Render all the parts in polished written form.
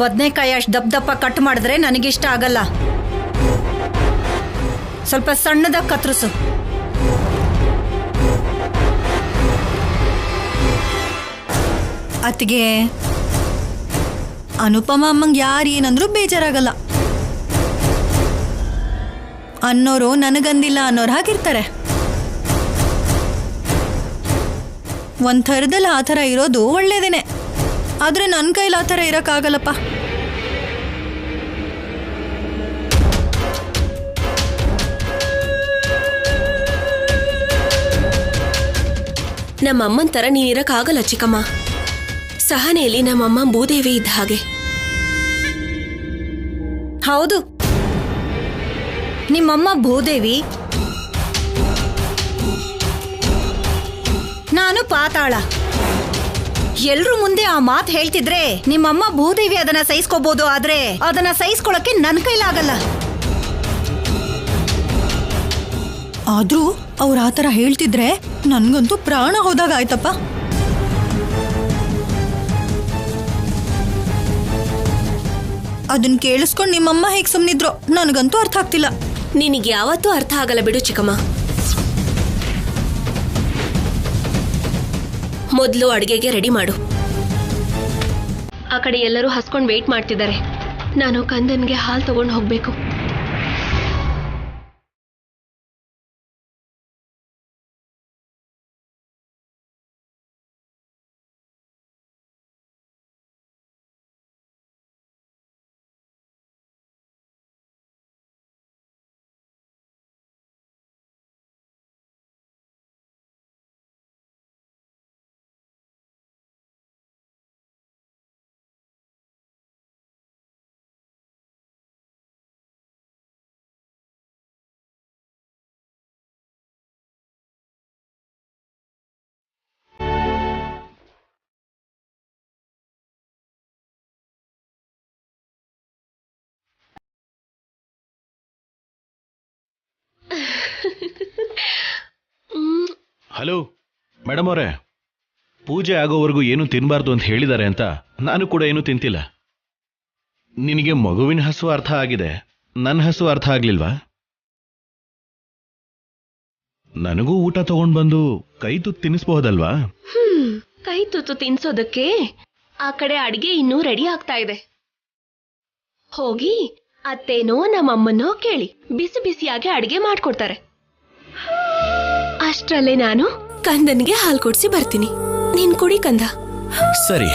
ಬದನೆಕಾಯಿ ಅಷ್ಟು ದಪ್ಪ ದಪ್ಪ ಕಟ್ ಮಾಡಿದ್ರೆ ನನಗಿಷ್ಟ ಆಗಲ್ಲ. ಸ್ವಲ್ಪ ಸಣ್ಣದಾಗಿ ಕತ್ತರಿಸು. ಅತ್ತಿಗೆ, ಅನುಪಮ ಅಮ್ಮಂಗೆ ಯಾರು ಏನಂದ್ರೂ ಬೇಜಾರಾಗಲ್ಲ. ಅನ್ನೋರು ನನಗಂದಿಲ್ಲ ಅನ್ನೋರು ಹಾಗಿರ್ತಾರೆ. ಒಂದ್ ಥರದಲ್ಲಿ ಆ ಥರ ಇರೋದು ಒಳ್ಳೇದೇನೆ. ಆದ್ರೆ ನನ್ನ ಕೈಲಿ ಆ ಥರ ಇರೋಕ್ಕಾಗಲ್ಲಪ್ಪ. ನಮ್ಮಮ್ಮನ ಥರ ನೀನಿರಕ್ಕಾಗಲ್ಲ ಚಿಕ್ಕಮ್ಮ. ಸಹನೆಯಲ್ಲಿ ನಮ್ಮಮ್ಮ ಭೂದೇವಿ ಇದ್ದ ಹಾಗೆ. ಹೌದು, ನಿಮ್ಮಮ್ಮ ಭೂದೇವಿ, ನಾನು ಪಾತಾಳ. ಎಲ್ರೂ ಮುಂದೆ ಆ ಮಾತು ಹೇಳ್ತಿದ್ರೆ ನಿಮ್ಮಮ್ಮ ಭೂದೇವಿ ಅದನ್ನ ಸಹಿಸ್ಕೋಬಹುದು, ಆದ್ರೆ ಅದನ್ನ ಸಹಿಸ್ಕೊಳಕ್ಕೆ ನನ್ನ ಕೈಲಾಗಲ್ಲ. ಆದ್ರೂ ಅವ್ರು ಆ ಥರ ಹೇಳ್ತಿದ್ರೆ ನನ್ಗಂತೂ ಪ್ರಾಣ ಹೋದಾಗ ಆಯ್ತಪ್ಪ. ಅದನ್ನ ಕೇಳಿಸ್ಕೊಂಡು ನಿಮ್ಮಮ್ಮ ಹೇಗೆ ಸುಮ್ಮನಿದ್ರು ನನಗಂತೂ ಅರ್ಥ ಆಗ್ತಿಲ್ಲ. ನಿನಗೆ ಯಾವತ್ತೂ ಅರ್ಥ ಆಗಲ್ಲ ಬಿಡು ಚಿಕ್ಕಮ್ಮ. ಮೊದಲು ಅಡುಗೆಗೆ ರೆಡಿ ಮಾಡು. ಆ ಕಡೆ ಎಲ್ಲರೂ ಹಸ್ಕೊಂಡು ವೇಟ್ ಮಾಡ್ತಿದ್ದಾರೆ. ನಾನು ಕಂದನ್ಗೆ ಹಾಲು ತಗೊಂಡು ಹೋಗ್ಬೇಕು. ಹಲೋ ಮೇಡಮ್ ಅವರೇ, ಪೂಜೆ ಆಗೋವರೆಗೂ ಏನು ತಿನ್ನಬಾರ್ದು ಅಂತ ಹೇಳಿದ್ದಾರೆ ಅಂತ ನಾನು ಕೂಡ ಏನು ತಿಂತಿಲ್ಲ. ನಿನಗೆ ಮಗುವಿನ ಹಸು ಅರ್ಥ ಆಗಿದೆ, ನನ್ನ ಹಸು ಅರ್ಥ ಆಗ್ಲಿಲ್ವಾ? ನನಗೂ ಊಟ ತಗೊಂಡು ಬಂದು ಕೈ ತುತ್ತು ತಿನ್ನಿಸಬಹುದಲ್ವಾ? ಕೈ ತುತ್ತು ತಿನ್ಸೋದಕ್ಕೆ ಆ ಕಡೆ ಅಡಿಗೆ ಇನ್ನೂ ರೆಡಿ ಆಗ್ತಾ ಇದೆ. ಹೋಗಿ ಅತ್ತೇನೋ ನಮ್ಮಮ್ಮನೋ ಕೇಳಿ ಬಿಸಿ ಬಿಸಿಯಾಗಿ ಅಡಿಗೆ ಮಾಡ್ಕೊಡ್ತಾರೆ. ಅಷ್ಟರಲ್ಲೇ ನಾನು ಕಂದನ್ಗೆ ಹಾಲು ಕೊಡ್ಸಿ ಬರ್ತೀನಿ. ನೀನ್ ಕುಡಿ ಕಂದ. ಸರಿ,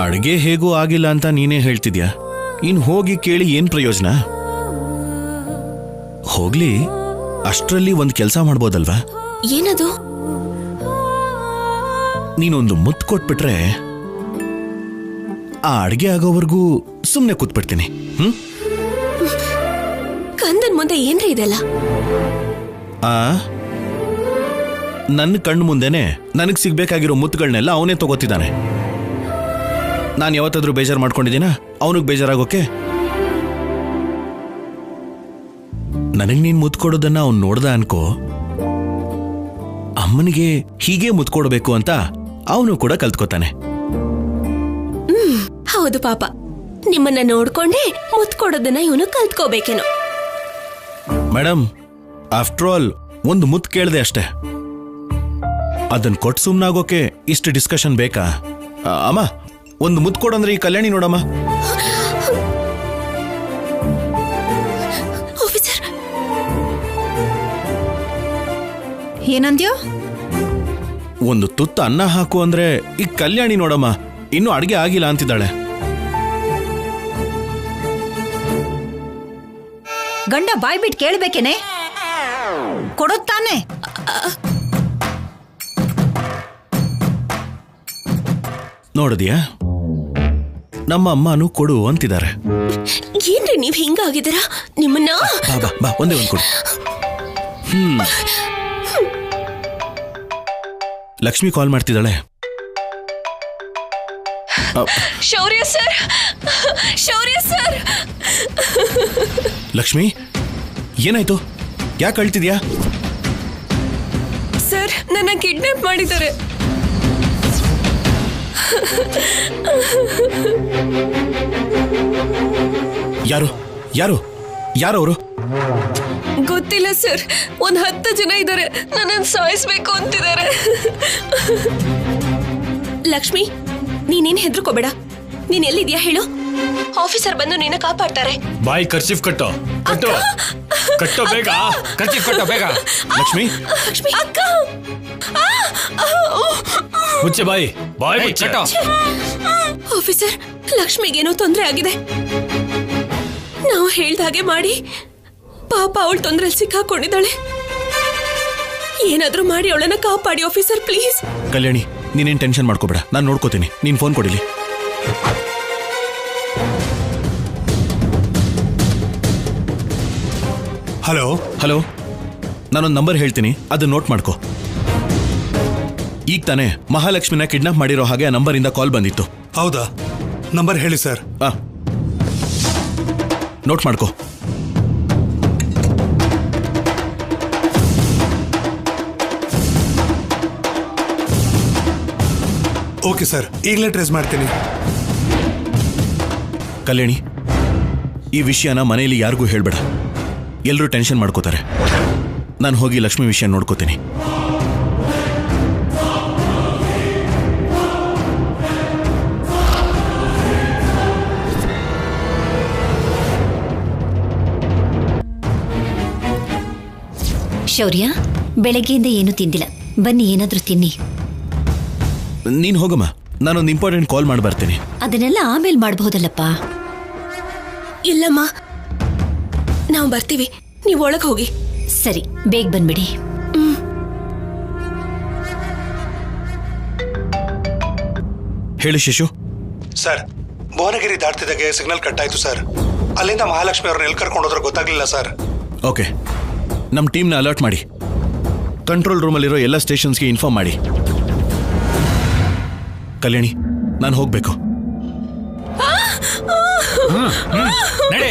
ಅಡ್ಗೆ ಹೇಗೂ ಆಗಿಲ್ಲ ಅಂತ ನೀನೇ ಹೇಳ್ತಿದ್ಯಾ, ಇನ್ ಹೋಗಿ ಕೇಳಿ ಏನ್ ಪ್ರಯೋಜನ? ಹೋಗ್ಲಿ, ಅಷ್ಟರಲ್ಲಿ ಒಂದು ಕೆಲಸ ಮಾಡ್ಬೋದಲ್ವಾ? ಏನದು? ನೀನೊಂದು ಮುತ್ತು ಕೊಟ್ಬಿಟ್ರೆ ಆ ಅಡ್ಗೆ ಆಗೋವರೆಗೂ ಸುಮ್ಮನೆ ಕೂತ್ಬಿಡ್ತೀನಿ. ಕಂದನ್ ಮುಂದೆ ಏನ್ರಿ ಇದೆಲ್ಲ? ನನ್ನ ಕಣ್ಣು ಮುಂದೆನೆ ನನಗೆ ಸಿಗ್ಬೇಕಾಗಿರೋ ಮುತ್ತುಗಳನ್ನೆಲ್ಲ ಅವನೇ ತಗೋತಿದ್ದಾನೆ. ನಾನು ಯಾವತ್ತಾದ್ರೂ ಬೇಜಾರು ಮಾಡ್ಕೊಂಡಿದ್ದೀನ ಅವನಿಗೆ ಬೇಜಾರಾಗೋಕೆ? ನನಗೆ ನೀನು ಮುತ್ತು ಕೊಡೋದನ್ನ ಅವ್ನು ನೋಡ್ದ ಅನ್ಕೋ, ಅಮ್ಮನಿಗೆ ಹೀಗೆ ಮುತ್ತು ಕೊಡಬೇಕು ಅಂತ ಅವನು ಕೂಡ ಕಲ್ತ್ಕೋತಾನೆ. ಹೌದು ಪಾಪ, ನಿಮ್ಮನ್ನ ನೋಡ್ಕೊಂಡೇ ಮುತ್ತು ಕೊಡೋದನ್ನ ಇವನು ಕಲ್ತ್ಕೋಬೇಕೇನೋ. ಮೇಡಮ್, ಆಫ್ಟರ್ ಆಲ್ ಒಂದು ಮುತ್ತು ಕೇಳಿದೆ ಅಷ್ಟೇ, ಅದನ್ನ ಕೊಟ್ಟು ಸುಮ್ಮನಾಗೋಕೆ ಇಷ್ಟು ಡಿಸ್ಕಷನ್ ಬೇಕಾ? ಅಮ್ಮ, ಒಂದು ಮುತ್ತು ಕೊಡಂದ್ರೆ ಈ ಕಲ್ಯಾಣಿ ನೋಡಮ್ಮ. ಆಫೀಸರ್, ಏನಂದ್ಯೋ? ಒಂದು ತುತ್ತ ಅನ್ನ ಹಾಕು ಅಂದ್ರೆ ಈ ಕಲ್ಯಾಣಿ ನೋಡಮ್ಮ ಇನ್ನೂ ಅಡ್ಗೆ ಆಗಿಲ್ಲ ಅಂತಿದ್ದಾಳೆ. ಗಂಡ ಬಾಯ್ ಬಿಟ್ಟು ಕೇಳ್ಬೇಕೇನೆ? ಕೊಡುತ್ತಾನೆ. ನೋಡಿದ್ಯಾ, ನಮ್ಮ ಅಮ್ಮನೂ ಕೊಡು ಅಂತಿದ್ದಾರೆ. ಏನ್ರಿ ನೀವ್ ಹಿಂಗಾಗಿದ್ದೀರಾ? ನಿಮ್ಮನ್ನ ಬಾ ಬಾ, ಒಂದೇ ಒಂದು ಕೊಡು. ಲಕ್ಷ್ಮಿ ಕಾಲ್ ಮಾಡ್ತಿದ್ದಾಳೆ. ಶೌರ್ಯ ಸರ್, ಶೌರ್ಯ ಸರ್. ಲಕ್ಷ್ಮಿ, ಏನಾಯ್ತು? ಯಾಕೆ ಅಳ್ತಿದ್ಯಾ? ಸರ್, ನನ್ನ ಕಿಡ್ನಾಪ್ ಮಾಡಿದ್ದಾರೆ. ಯಾರು ಯಾರು ಯಾರು ಅವರು? ಗೊತ್ತಿಲ್ಲ ಸರ್, 10 ಜನ ಇದ್ದಾರೆ, ನನ್ನನ್ನು ಸಾಯಿಸ್ಬೇಕು ಅಂತಿದ್ದಾರೆ. ಲಕ್ಷ್ಮಿ, ನೀನೇನ್ ಹೆದರ್ಕೋಬೇಡ. ನೀನ್ ಎಲ್ಲಿದ್ಯಾ ಹೇಳು, ಆಫೀಸರ್ ಬಂದು ನಿನ್ನ ಕಾಪಾಡ್ತಾರೆ. ಬಾಯ್ ಕರ್ಚೀಫ್ ಕಟ್ಟೋ ಬೇಗ, ಕರ್ಚೀಫ್ ಕಟ್ಟೋ ಬೇಗ. ಲಕ್ಷ್ಮಿ, ಅಕ್ಕ, ಮುಚ್ಚೆ ಬಾಯಿ ಕಟ್ಟೋ. ಆಫೀಸರ್, ಲಕ್ಷ್ಮಿಗೇನೋ ತೊಂದರೆ ಆಗಿದೆ. ನಾವು ಹೇಳ್ದ ಹಾಗೆ ಮಾಡಿ, ಪಾಪ ಅವಳು ತೊಂದರೆಯಲ್ಲಿ ಸಿಕ್ಕಾಕೊಂಡಿದ್ದಾಳೆ. ಏನಾದ್ರೂ ಮಾಡಿ ಅವಳನ್ನ ಕಾಪಾಡಿ ಆಫೀಸರ್, ಪ್ಲೀಸ್. ಕಲ್ಯಾಣಿ, ನೀನೇನ್ ಟೆನ್ಷನ್ ಮಾಡ್ಕೋಬೇಡ, ನಾನು ನೋಡ್ಕೋತೀನಿ. ನೀನ್ ಫೋನ್ ಕೊಡಿಲಿ. ಹಲೋ ಹಲೋ, ನಾನೊಂದು ನಂಬರ್ ಹೇಳ್ತೀನಿ, ಅದನ್ನ ನೋಟ್ ಮಾಡ್ಕೋ. ಈಗ ತಾನೇ ಮಹಾಲಕ್ಷ್ಮಿನ ಕಿಡ್ನಾಪ್ ಮಾಡಿರೋ ಹಾಗೆ ಆ ನಂಬರಿಂದ ಕಾಲ್ ಬಂದಿತ್ತು. ಹೌದಾ? ನಂಬರ್ ಹೇಳಿ ಸರ್. ನೋಟ್ ಮಾಡ್ಕೋ. ಓಕೆ ಸರ್, ಈಗಲೇ ಟ್ರೇಸ್ ಮಾಡ್ತೀನಿ. ಕಲ್ಯಾಣಿ, ಈ ವಿಷಯನ ಮನೆಯಲ್ಲಿ ಯಾರಿಗೂ ಹೇಳ್ಬೇಡ. ಎಲ್ಲರೂ ಟೆನ್ಷನ್ ಮಾಡ್ಕೋತಾರೆ. ನಾನು ಹೋಗಿ ಲಕ್ಷ್ಮಿ ವಿಷಯ ನೋಡ್ಕೋತೀನಿ. ಶೌರ್ಯ, ಬೆಳಗ್ಗೆಯಿಂದ ಏನು ತಿಂದಿಲ್ಲ. ಬನ್ನಿ, ಏನಾದ್ರೂ ತಿನ್ನಿ. ನೀನ್ ಹೋಗಮ್ಮ, ನಾನೊಂದು ಇಂಪಾರ್ಟೆಂಟ್ ಕಾಲ್ ಮಾಡಿ ಬರ್ತೀನಿ. ಅದನ್ನೆಲ್ಲ ಆಮೇಲೆ ಮಾಡಬಹುದಲ್ಲಪ್ಪ. ಇಲ್ಲಮ್ಮ, ನಾವು ಬರ್ತೀವಿ, ನೀವು ಒಳಗೆ ಹೋಗಿ. ಸರಿ, ಬೇಗ ಬಂದ್ಬಿಡಿ. ಹೇಳಿ ಶಿಶು. ಸರ್, ಭುವನಗಿರಿ ದಾಟ್ತಿದ್ದಾಗೆ ಸಿಗ್ನಲ್ ಕಟ್ ಆಯ್ತು ಸರ್. ಅಲ್ಲಿಂದ ಮಹಾಲಕ್ಷ್ಮಿ ಅವ್ರನ್ನ ಎಲ್ಲಿ ಕರ್ಕೊಂಡು ಹೋದ್ರೆ ಗೊತ್ತಾಗ್ಲಿಲ್ಲ ಸರ್. ಓಕೆ, ನಮ್ಮ ಟೀಮ್ನ ಅಲರ್ಟ್ ಮಾಡಿ. ಕಂಟ್ರೋಲ್ ರೂಮಲ್ಲಿರೋ ಎಲ್ಲ ಸ್ಟೇಷನ್ಸ್ಗೆ ಇನ್ಫಾರ್ಮ್ ಮಾಡಿ. ಕಲ್ಯಾಣಿ, ನಾನು ಹೋಗ್ಬೇಕು. ನಡೆ.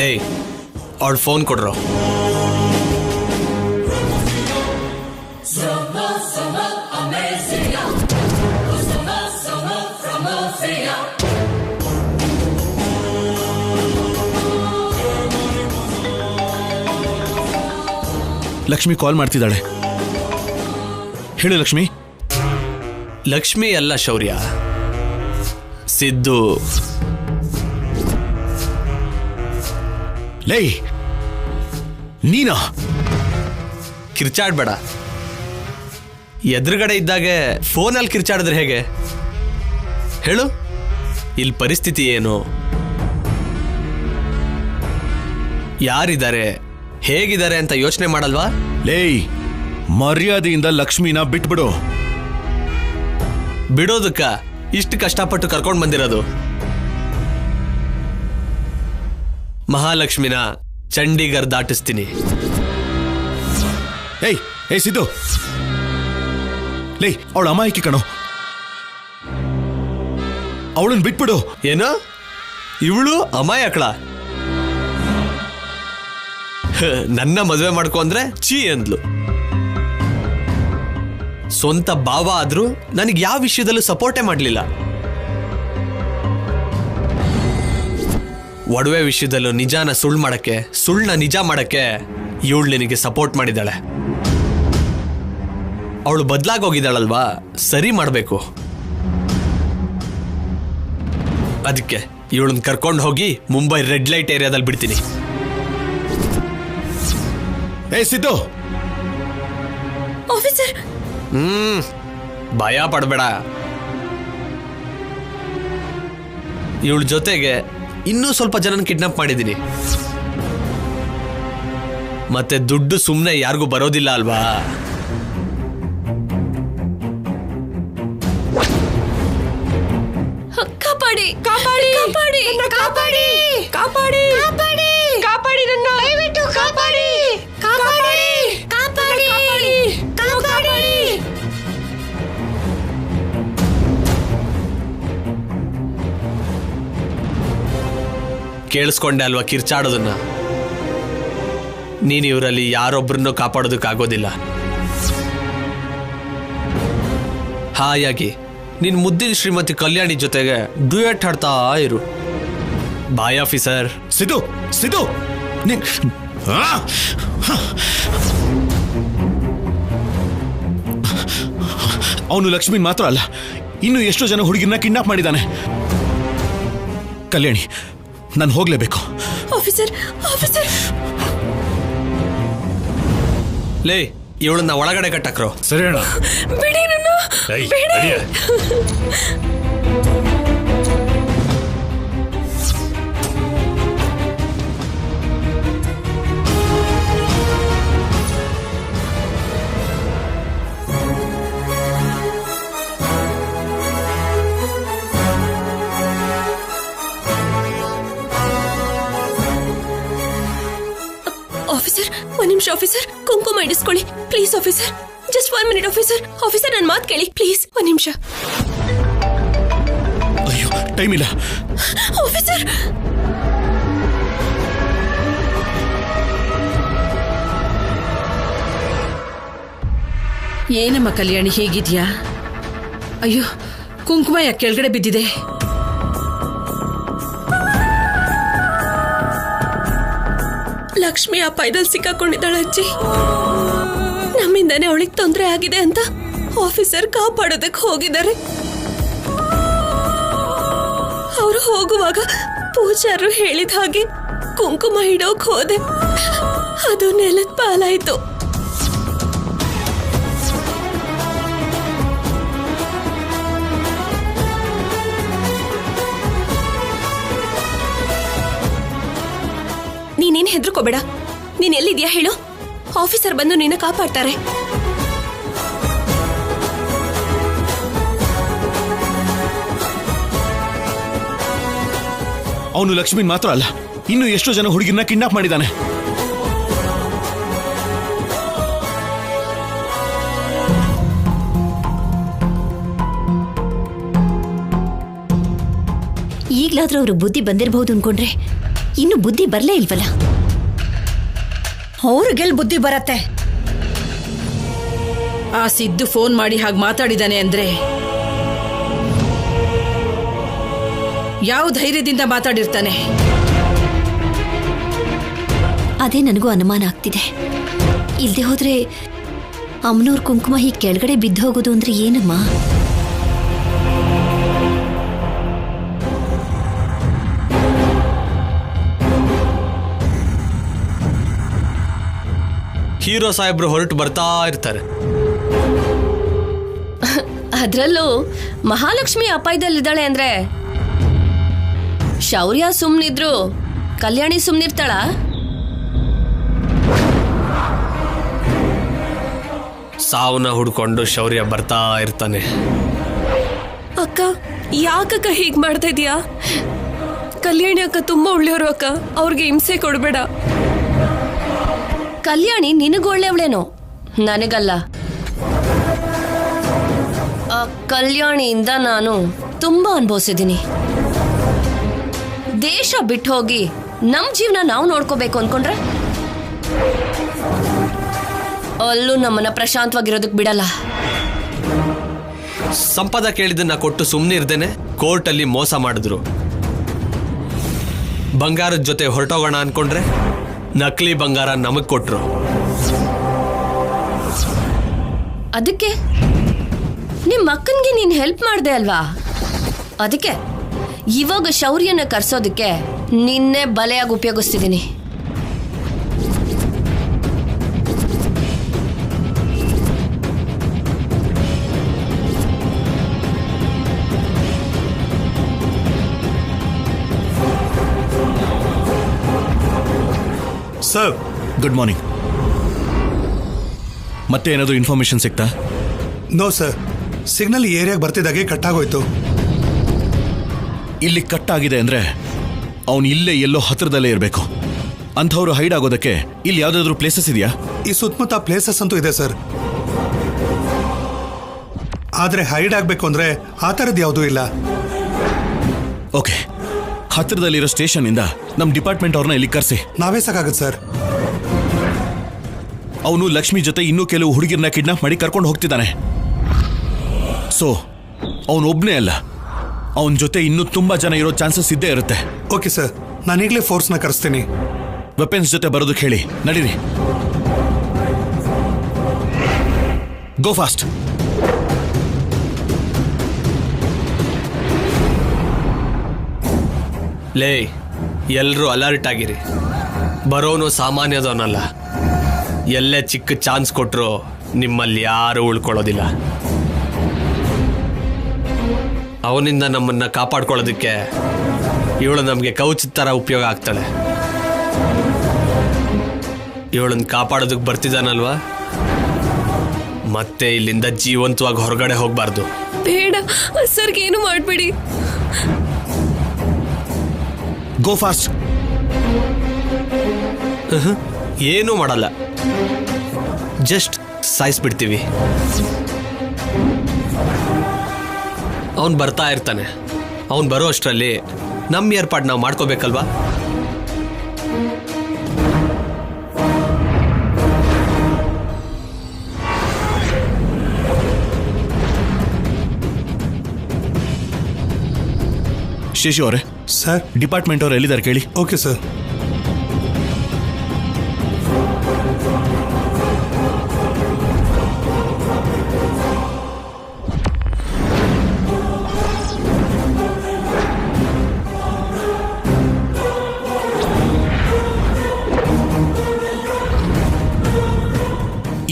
ಏಯ್, ಅವಳು ಫೋನ್ ಕೊಡ್ರೋ. ಲಕ್ಷ್ಮಿ ಕಾಲ್ ಮಾಡ್ತಿದ್ದಾಳೆ. ಹೇಳು ಲಕ್ಷ್ಮಿ. ಲಕ್ಷ್ಮಿ ಅಲ್ಲ ಶೌರ್ಯ, ಸಿದ್ದು. ಲೈ, ನೀನಾ? ಕಿರ್ಚಾಡ್ಬೇಡ. ಎದುರುಗಡೆ ಇದ್ದಾಗೆ ಫೋನಲ್ಲಿ ಕಿರ್ಚಾಡಿದ್ರೆ ಹೇಗೆ ಹೇಳು? ಇಲ್ಲಿ ಪರಿಸ್ಥಿತಿ ಏನು, ಯಾರಿದ್ದಾರೆ, ಹೇಗಿದ್ದಾರೆ ಅಂತ ಯೋಚನೆ ಮಾಡಲ್ವಾ? ಲೇ, ಮರ್ಯಾದೆಯಿಂದ ಲಕ್ಷ್ಮಿನ ಬಿಟ್ಬಿಡು. ಬಿಡೋದಕ್ಕ ಇಷ್ಟು ಕಷ್ಟಪಟ್ಟು ಕರ್ಕೊಂಡು ಬಂದಿರೋದು. ಮಹಾಲಕ್ಷ್ಮಿನ ಚಂಡೀಗಢ ದಾಟಿಸ್ತೀನಿ. ಏಯ್ ಏಯ್ ಸಿದ್ದು, ಲೇ, ಅವಳ ಅಮಾಯಕಿ ಕಣೋ, ಅವಳನ್ನ ಬಿಟ್ಬಿಡು. ಏನು, ಇವಳು ಅಮಾಯಕಳ? ನನ್ನ ಮದುವೆ ಮಾಡ್ಕೊ ಅಂದ್ರೆ ಚೀ ಅಂದ್ಲು. ಸ್ವಂತ ಭಾವ ಆದ್ರೂ ನನಗೆ ಯಾವ ವಿಷಯದಲ್ಲೂ ಸಪೋರ್ಟೇ ಮಾಡಲಿಲ್ಲ. ಒಡವೆ ವಿಷಯದಲ್ಲೂ ನಿಜಾನ ಸುಳ್ಳು ಮಾಡಕ್ಕೆ, ಸುಳ್ಳನ್ನ ನಿಜ ಮಾಡಕ್ಕೆ ಇವಳು ನಿನಗೆ ಸಪೋರ್ಟ್ ಮಾಡಿದ್ದಾಳೆ. ಅವಳು ಬದಲಾಗೋಗಿದ್ದಾಳಲ್ವಾ, ಸರಿ ಮಾಡಬೇಕು. ಅದಕ್ಕೆ ಇವಳನ್ನ ಕರ್ಕೊಂಡು ಹೋಗಿ ಮುಂಬೈ ರೆಡ್ ಲೈಟ್ ಏರಿಯಾದಲ್ಲಿ ಬಿಡ್ತೀನಿ. ಏ ಸಿದ್ದು. ಆಫೀಸರ್, ಭಯ ಪಡಬೇಡ. ಇವಳ ಜೊತೆಗೆ ಇನ್ನೂ ಸ್ವಲ್ಪ ಜನನ ಕಿಡ್ನಾಪ್ ಮಾಡಿದ್ದೀನಿ. ಮತ್ತೆ ದುಡ್ಡು ಸುಮ್ಮನೆ ಯಾರಿಗೂ ಬರೋದಿಲ್ಲ ಅಲ್ವಾ? ಕಾಪಾಡಿ ಕಾಪಾಡಿ ಕಾಪಾಡಿ ಕಾಪಾಡಿ ಕಾಪಾಡಿ ಕಾಪಾಡಿ ಕಾಪಾಡಿ ನನ್ನ ದಯವಿಟ್ಟು ಕಾಪಾಡಿ ಕಾಪಾಡಿ ಕಾಪಾಡಿ ಕಾಪಾಡಿ. ಕೇಳಿಸ್ಕೊಂಡೆ ಅಲ್ವಾ ಕಿರ್ಚಾಡೋದನ್ನ? ನೀನು ಇವರಲ್ಲಿ ಯಾರೊಬ್ಬರನ್ನು ಕಾಪಾಡೋದಕ್ಕಾಗೋದಿಲ್ಲ. ಹಾಯಾಗಿ ನಿನ್ ಮುದ್ದಿನ ಶ್ರೀಮತಿ ಕಲ್ಯಾಣಿ ಜೊತೆಗೆ ಡ್ಯೂಯೆಟ್ ಹಾಡ್ತಾ ಇರು. ಬಾಯ್ ಆಫೀಸರ್. ಸಿದ್ದು ಸಿದ್ದು ಅವನು ಲಕ್ಷ್ಮಿನ್ ಮಾತ್ರ ಅಲ್ಲ, ಇನ್ನು ಎಷ್ಟೋ ಜನ ಹುಡುಗಿನ ಕಿಡ್ನಾಪ್ ಮಾಡಿದ್ದಾನೆ. ಕಲ್ಯಾಣಿ, ನಾನು ಹೋಗ್ಲೇಬೇಕು. ಆಫೀಸರ್ ಆಫೀಸರ್, ಲೇ ಇವಳನ್ನ ಒಳಗಡೆ ಕಟ್ಟಕ್ರೋ. ಸರಿ ಅಣ್ಣ. ಬಿಡಿ ನನ್ನ ಬಿಡಿ. ಆಫೀಸರ್ ಒಂದ್ ನಿಮಿಷ ಆಫೀಸರ್, ಕುಂಕುಮ ಇಡಿಸ್ಕೊಳ್ಳಿ please officer. Just 1 minute officer. Officer ನನ್ನ ಮಾತು ಕೇಳಿ ಪ್ಲೀಸ್, ಒಂದ್ ನಿಮಿಷ. ಅಯ್ಯೋ ಟೈಮ್ ಇಲ್ಲ. ಆಫೀಸರ್ ಏನಮ್ಮ ಕಲ್ಯಾಣಿ, ಹೇಗಿದ್ಯಾ? ಅಯ್ಯೋ ಕುಂಕುಮ ಯಾಕೆ ಕೆಳಗಡೆ ಬಿದ್ದಿದೆ? ಲಕ್ಷ್ಮಿ ಅಪಾಯದಲ್ಲಿ ಸಿಕ್ಕಾಕೊಂಡಿದ್ದಾಳೆ ಅಜ್ಜಿ. ನಮ್ಮಿಂದಾನೆ ಅವಳಿಗೆ ತೊಂದರೆ ಆಗಿದೆ ಅಂತ ಆಫೀಸರ್ ಕಾಪಾಡೋದಕ್ಕೆ ಹೋಗಿದ್ದಾರೆ. ಅವರು ಹೋಗುವಾಗ ಪೂಜಾರರು ಹೇಳಿದ ಹಾಗೆ ಕುಂಕುಮ ಇಡೋಕ್ ಹೋದೆ, ಅದು ನೆಲದ ಪಾಲಾಯ್ತು. ನೀನೇನ್ ಹೆದರ್ಕೋಬೇಡ. ನೀನ್ ಎಲ್ಲಿದ್ಯಾ ಹೇಳು, ಆಫೀಸರ್ ಬಂದು ನಿನ್ನ ಕಾಪಾಡ್ತಾರೆ. ಅವನು ಲಕ್ಷ್ಮಿನ್ ಮಾತ್ರ ಅಲ್ಲ, ಇನ್ನು ಎಷ್ಟೋ ಜನ ಹುಡುಗಿನ ಕಿಡ್ನಾಪ್ ಮಾಡಿದ್ದಾನೆ. ಈಗ್ಲಾದ್ರೂ ಅವ್ರಿಗೆ ಬುದ್ಧಿ ಬಂದಿರಬಹುದು ಅನ್ಕೊಂಡ್ರೆ ಇನ್ನು ಬುದ್ಧಿ ಬರ್ಲೇ ಇಲ್ವಲ್ಲ. ಅವ್ರಿಗೆಲ್ ಬುದ್ಧಿ ಬರತ್ತೆ? ಆ ಸಿದ್ದು ಫೋನ್ ಮಾಡಿ ಹಾಗೆ ಮಾತಾಡಿದಾನೆ ಅಂದ್ರೆ ಯಾವ ಧೈರ್ಯದಿಂದ ಮಾತಾಡಿರ್ತಾನೆ? ಅದೇ ನನಗೂ ಅನುಮಾನ ಆಗ್ತಿದೆ. ಇಲ್ದೆ ಹೋದ್ರೆ ಅಮ್ಮನವ್ರ ಕುಂಕುಮ ಹೀಗೆ ಕೆಳಗಡೆ ಬಿದ್ದು ಹೋಗೋದು ಅಂದ್ರೆ ಏನಮ್ಮ? ಹೀರೋ ಸಾಹೇಬ್ರು ಹೊರಟು ಬರ್ತಾ ಇರ್ತಾರೆ. ಅದ್ರಲ್ಲೂ ಮಹಾಲಕ್ಷ್ಮಿ ಅಪಾಯದಲ್ಲಿದ್ದಾಳೆ ಅಂದ್ರೆ ಶೌರ್ಯ ಸುಮ್ನಿದ್ರು ಕಲ್ಯಾಣಿ ಸುಮ್ನಿರ್ತಾಳ? ಸಾವನ್ನ ಹುಡ್ಕೊಂಡು ಶೌರ್ಯ ಬರ್ತಾ ಇರ್ತಾನೆ. ಅಕ್ಕ ಯಾಕಕ್ಕ ಹೀಗ್ ಮಾಡ್ತಾ ಇದೀಯಾ? ಕಲ್ಯಾಣಿ ಅಕ್ಕ ತುಂಬಾ ಒಳ್ಳೆಯವರು ಅಕ್ಕ, ಅವ್ರಿಗೆ ಹಿಂಸೆ ಕೊಡ್ಬೇಡ. ಕಲ್ಯಾಣಿ ನಿನಗೊಳ್ಳೆವಳೇನೋ, ನನಗಲ್ಲ. ಆ ಕಲ್ಯಾಣಿಯಿಂದ ನಾನು ತುಂಬಾ ಅನುಭವಿಸಿದ್ದೀನಿ. ದೇಶ ಬಿಟ್ಟು ಹೋಗಿ ನಮ್ ಜೀವನ ನಾವು ನೋಡ್ಕೋಬೇಕು ಅನ್ಕೊಂಡ್ರೆ ಅಲ್ಲೂ ನಮ್ಮನ್ನ ಪ್ರಶಾಂತವಾಗಿರೋದಕ್ ಬಿಡಲ್ಲ. ಸಂಪದ ಕೇಳಿದ್ದನ್ನ ಕೊಟ್ಟು ಸುಮ್ಮನೆ ಇರ್ದೇನೆ ಕೋರ್ಟಲ್ಲಿ ಮೋಸ ಮಾಡಿದ್ರು. ಬಂಗಾರದ ಜೊತೆ ಹೊರಟೋಗೋಣ ಅನ್ಕೊಂಡ್ರೆ ನಕಲಿ ಬಂಗಾರ ನಮಗ್ ಕೊಟ್ರು. ಅದಕ್ಕೆ ನಿಮ್ಮ ಅಕ್ಕನ್ಗೆ ನೀನ್ ಹೆಲ್ಪ್ ಮಾಡ್ದೆ ಅಲ್ವಾ? ಅದಕ್ಕೆ ಇವಾಗ ಶೌರ್ಯನ ಕರ್ಸೋದಕ್ಕೆ ನಿನ್ನೆ ಬಲೆಯಾಗಿ ಉಪಯೋಗಿಸ್ತಿದ್ದೀನಿ. Sir, good morning. ಮತ್ತೆ ಏನಾದರೂ ಇನ್ಫಾರ್ಮೇಶನ್ ಸಿಗ್ತಾ? ನೋ ಸರ್, ಸಿಗ್ನಲ್ ಈ ಏರಿಯಾಗೆ ಬರ್ತಿದ್ದಾಗೆ ಕಟ್ ಆಗೋಯ್ತು. ಇಲ್ಲಿ ಕಟ್ ಆಗಿದೆ ಅಂದ್ರೆ ಅವನು ಇಲ್ಲೇ ಎಲ್ಲೋ ಹತ್ರದಲ್ಲೇ ಇರಬೇಕು. ಅಂಥವ್ರು ಹೈಡ್ ಆಗೋದಕ್ಕೆ ಇಲ್ಲಿ ಯಾವ್ದಾದ್ರು ಪ್ಲೇಸಸ್ ಇದೆಯಾ? ಈ ಸುತ್ತಮುತ್ತ ಪ್ಲೇಸಸ್ ಅಂತೂ ಇದೆ ಸರ್, ಆದ್ರೆ ಹೈಡ್ ಆಗ್ಬೇಕು ಅಂದ್ರೆ ಆ ಥರದ್ದು ಯಾವುದೂ ಇಲ್ಲ. ಓಕೆ, ಹತ್ರದಲ್ಲಿರೋ ಸ್ಟೇಷನ್ ಇಂದ ನಮ್ಮ ಡಿಪಾರ್ಟ್ಮೆಂಟ್ ಅವ್ರನ್ನ ಇಲ್ಲಿ ಕರೆಸಿ. ನಾವೇ ಸಾಕಾಗತ್ತೆ ಸರ್. ಅವನು ಲಕ್ಷ್ಮಿ ಜೊತೆ ಇನ್ನೂ ಕೆಲವು ಹುಡುಗಿರನ್ನ ಕಿಡ್ನಾಪ್ ಮಾಡಿ ಕರ್ಕೊಂಡು ಹೋಗ್ತಿದ್ದಾನೆ. ಸೊ ಅವನು ಒಬ್ನೇ ಅಲ್ಲ, ಅವನ ಜೊತೆ ಇನ್ನೂ ತುಂಬಾ ಜನ ಇರೋ ಚಾನ್ಸಸ್ ಇದ್ದೇ ಇರುತ್ತೆ. ಓಕೆ ಸರ್, ನಾನೀಗಲೇ ಫೋರ್ಸ್ನ ಕರೆಸ್ತೀನಿ. ವೆಪನ್ಸ್ ಜೊತೆ ಬರೋದಕ್ಕೆ ಹೇಳಿ. ನಡೀರಿ, ಗೋ ಫಾಸ್ಟ್. ಲೇ, ಎಲ್ಲರೂ ಅಲರ್ಟ್ ಆಗಿರಿ. ಬರೋನು ಸಾಮಾನ್ಯದವನಲ್ಲ. ಎಲ್ಲೇ ಚಿಕ್ಕ ಚಾನ್ಸ್ ಕೊಟ್ಟರು ನಿಮ್ಮಲ್ಲಿ ಯಾರೂ ಉಳ್ಕೊಳ್ಳೋದಿಲ್ಲ. ಅವನಿಂದ ನಮ್ಮನ್ನ ಕಾಪಾಡ್ಕೊಳ್ಳೋದಕ್ಕೆ ಇವಳು ನಮಗೆ ಕೌಚ್ ಥರ ಉಪಯೋಗ ಆಗ್ತಾಳೆ. ಇವಳನ್ನ ಕಾಪಾಡೋದಕ್ಕೆ ಬರ್ತಿದ್ದಾನಲ್ವಾ, ಮತ್ತೆ ಇಲ್ಲಿಂದ ಜೀವಂತವಾಗಿ ಹೊರಗಡೆ ಹೋಗಬಾರ್ದು. ಬೇಡ ಸರ್ಗೆ ಏನು ಮಾಡಬೇಡಿ. ಗೋ ಫಾಸ್ಟ್. ಏನೂ ಮಾಡಲ್ಲ, ಜಸ್ಟ್ ಸಾಯಿಸ್ಬಿಡ್ತೀವಿ. ಅವನು ಬರ್ತಾ ಇರ್ತಾನೆ. ಅವನು ಬರೋ ಅಷ್ಟರಲ್ಲಿ ನಮ್ಮ ಏರ್ಪಾಡು ನಾವು ಮಾಡ್ಕೋಬೇಕಲ್ವಾ? ಶೇಷು ಅವರೇ, ಸರ್. ಡಿಪಾರ್ಟ್ಮೆಂಟ್ ಅವ್ರು ಎಲ್ಲಿದ್ದಾರೆ ಕೇಳಿ. Okay sir.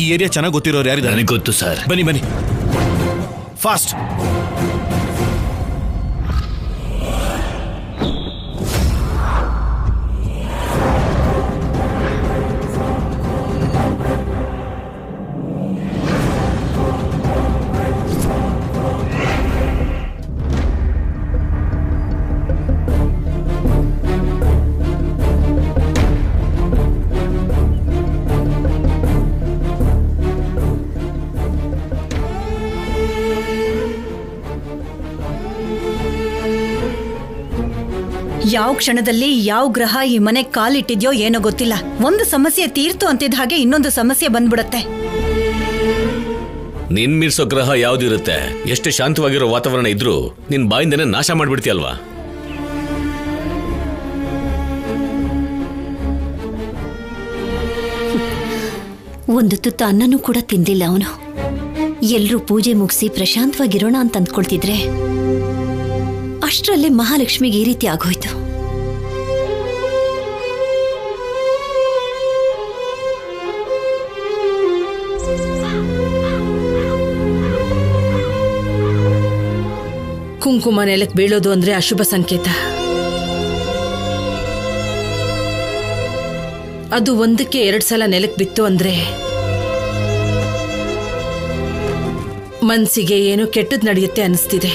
ಈ ಏರಿಯಾ ಚೆನ್ನಾಗಿ ಗೊತ್ತಿರೋರು ಯಾರಿದ್ದಾರೆ? ನನಗೆ ಗೊತ್ತು ಸರ್. ಬನ್ನಿ ಬನ್ನಿ, ಫಾಸ್ಟ್. ಯಾವ ಕ್ಷಣದಲ್ಲಿ ಯಾವ ಗ್ರಹ ಈ ಮನೆ ಕಾಲಿಟ್ಟಿದ್ಯೋ ಏನೋ ಗೊತ್ತಿಲ್ಲ. ಒಂದು ಸಮಸ್ಯೆ ತೀರ್ತು ಅಂತಿದ್ದ ಹಾಗೆ ಇನ್ನೊಂದು ಸಮಸ್ಯೆ ಬಂದ್ಬಿಡತ್ತೆ. ನಿನ್ ಮೀರ್ಸೋ ಗ್ರಹ ಯಾವ್ದಿರುತ್ತೆ? ಎಷ್ಟೇ ಶಾಂತವಾಗಿರೋ ವಾತಾವರಣ ಇದ್ರೂ ನಿನ್ ಬಾಯಿಂದನೇ ನಾಶ ಮಾಡ್ಬಿಡ್ತೀಯಲ್ವಾ? ಒಂದು ತುತ್ತ ಅನ್ನನೂ ಕೂಡ ತಿಂದಿಲ್ಲ ಅವನು. ಎಲ್ರೂ ಪೂಜೆ ಮುಗಿಸಿ ಪ್ರಶಾಂತವಾಗಿರೋಣ ಅಂತ ಅಂದ್ಕೊಳ್ತಿದ್ರೆ ಅಷ್ಟರಲ್ಲೇ ಮಹಾಲಕ್ಷ್ಮಿಗೆ ಈ ರೀತಿ ಆಗೋಯ್ತು. ಕುಂಕುಮ ನೆಲಕ್ಕೆ ಬೀಳೋದು ಅಂದ್ರೆ ಅಶುಭ ಸಂಕೇತ. ಅದು ಒಂದಕ್ಕೆ 2 ಸಲ ನೆಲಕ್ಕೆ ಬಿತ್ತು ಅಂದ್ರೆ ಮನ್ಸಿಗೆ ಏನೋ ಕೆಟ್ಟದ್ ನಡೆಯುತ್ತೆ ಅನಿಸ್ತಿದೆ.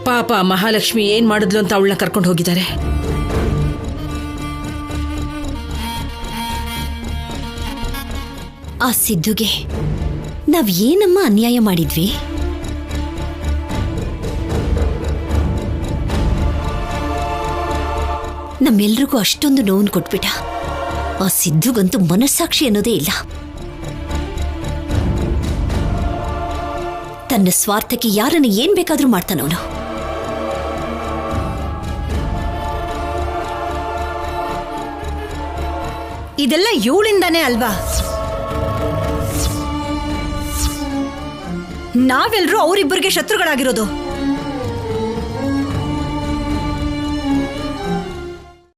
ಪಾಪ ಮಹಾಲಕ್ಷ್ಮಿ ಏನ್ ಮಾಡಿದ್ಲು ಅಂತ ಅವಳನ್ನ ಕರ್ಕೊಂಡು ಹೋಗಿದ್ದಾರೆ. ಆ ಸಿದ್ದುಗೆ ನಾವ್ ಏನಮ್ಮ ಅನ್ಯಾಯ ಮಾಡಿದ್ವಿ? ನಮ್ಮೆಲ್ರಿಗೂ ಅಷ್ಟೊಂದು ನೋವನ್ನು ಕೊಟ್ಬಿಟ್ಟ. ಆ ಸಿದ್ದುಗಂತೂ ಮನಸ್ಸಾಕ್ಷಿ ಅನ್ನೋದೇ ಇಲ್ಲ. ತನ್ನ ಸ್ವಾರ್ಥಕ್ಕೆ ಯಾರನ್ನ ಏನ್ ಬೇಕಾದ್ರೂ ಮಾಡ್ತಾನವನು. ಇದೆಲ್ಲ ಇವಳಿಂದಾನೇ ಅಲ್ವಾ? ನಾವೆಲ್ಲರೂ ಅವರಿಬ್ಬರಿಗೆ ಶತ್ರುಗಳಾಗಿರೋದು.